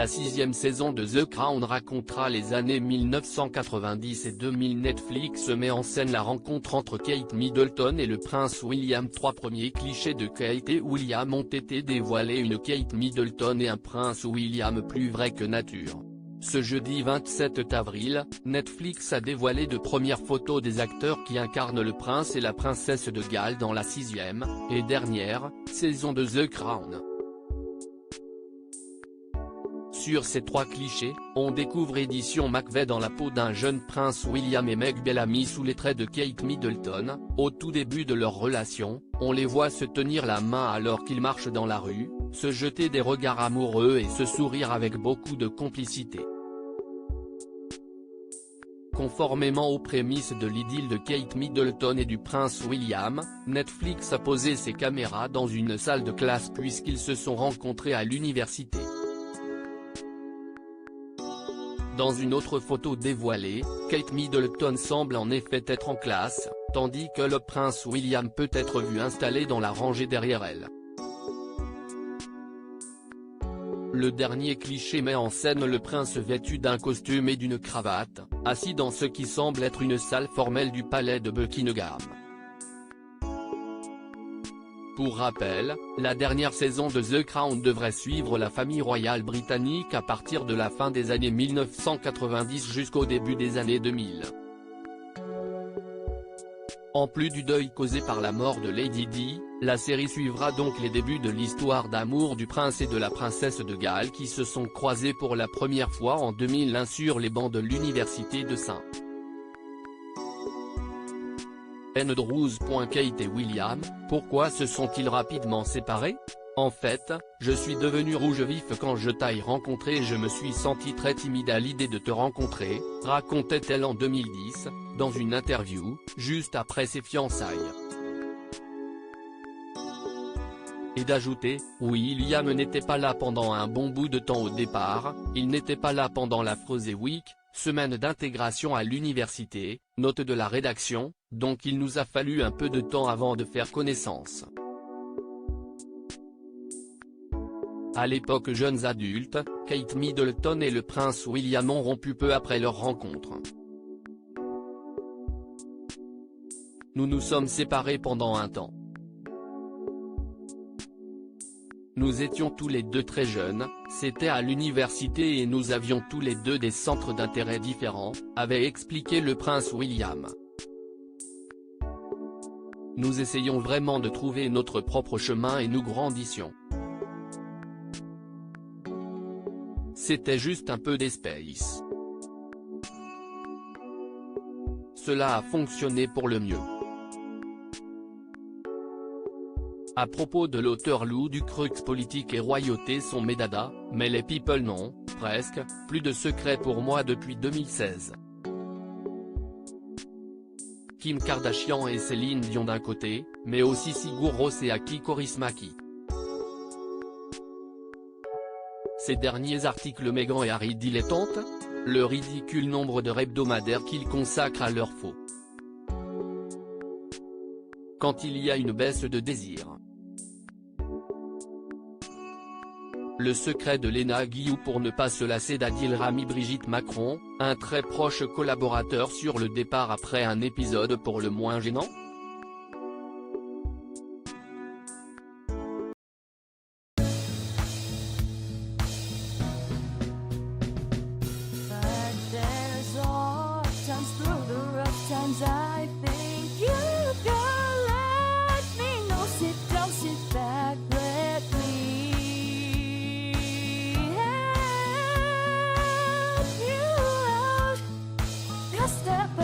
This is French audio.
La 6e saison de The Crown racontera les années 1990 et 2000. Netflix met en scène la rencontre entre Kate Middleton et le prince William. 3 premiers clichés de Kate et William ont été dévoilés. Une Kate Middleton et un prince William plus vrai que nature. Ce jeudi 27 avril, Netflix a dévoilé de premières photos des acteurs qui incarnent le prince et la princesse de Galles dans la 6e, et dernière, saison de The Crown. Sur ces 3 clichés, on découvre Édition Macbeth dans la peau d'un jeune prince William et Meg Bellamy sous les traits de Kate Middleton. Au tout début de leur relation, on les voit se tenir la main alors qu'ils marchent dans la rue, se jeter des regards amoureux et se sourire avec beaucoup de complicité. Conformément aux prémices de l'idylle de Kate Middleton et du prince William, Netflix a posé ses caméras dans une salle de classe puisqu'ils se sont rencontrés à l'université. Dans une autre photo dévoilée, Kate Middleton semble en effet être en classe, tandis que le prince William peut être vu installé dans la rangée derrière elle. Le dernier cliché met en scène le prince vêtu d'un costume et d'une cravate, assis dans ce qui semble être une salle formelle du palais de Buckingham. Pour rappel, la dernière saison de The Crown devrait suivre la famille royale britannique à partir de la fin des années 1990 jusqu'au début des années 2000. En plus du deuil causé par la mort de Lady Di, la série suivra donc les débuts de l'histoire d'amour du prince et de la princesse de Galles qui se sont croisés pour la première fois en 2001 sur les bancs de l'université de St. Andrews. Kate et William, pourquoi se sont-ils rapidement séparés? En fait, je suis devenu rouge vif quand je t'ai rencontré et je me suis senti très timide à l'idée de te rencontrer, racontait-elle en 2010, dans une interview, juste après ses fiançailles. Et d'ajouter, William n'était pas là pendant un bon bout de temps au départ, il n'était pas là pendant la Frozen Week, semaine d'intégration à l'université, note de la rédaction, donc il nous a fallu un peu de temps avant de faire connaissance. À l'époque jeunes adultes, Kate Middleton et le prince William ont rompu peu après leur rencontre. Nous nous sommes séparés pendant un temps. Nous étions tous les deux très jeunes, c'était à l'université et nous avions tous les deux des centres d'intérêt différents, avait expliqué le prince William. Nous essayions vraiment de trouver notre propre chemin et nous grandissions. C'était juste un peu d'espace. Cela a fonctionné pour le mieux. À propos de l'auteur Lou Ducrux, politique et royauté sont mes dadas, mais les people non, presque, plus de secret pour moi depuis 2016. Kim Kardashian et Céline Dion d'un côté, mais aussi Sigur Rós et Aki Kaurismäki. Ces derniers articles Meghan et Harry dilettantes, le ridicule nombre de hebdomadaires qu'ils consacrent à leur faux. Quand il y a une baisse de désir. Le secret de Léna Guillou pour ne pas se lasser d'Adil Rami. Brigitte Macron, un très proche collaborateur sur le départ après un épisode pour le moins gênant. Step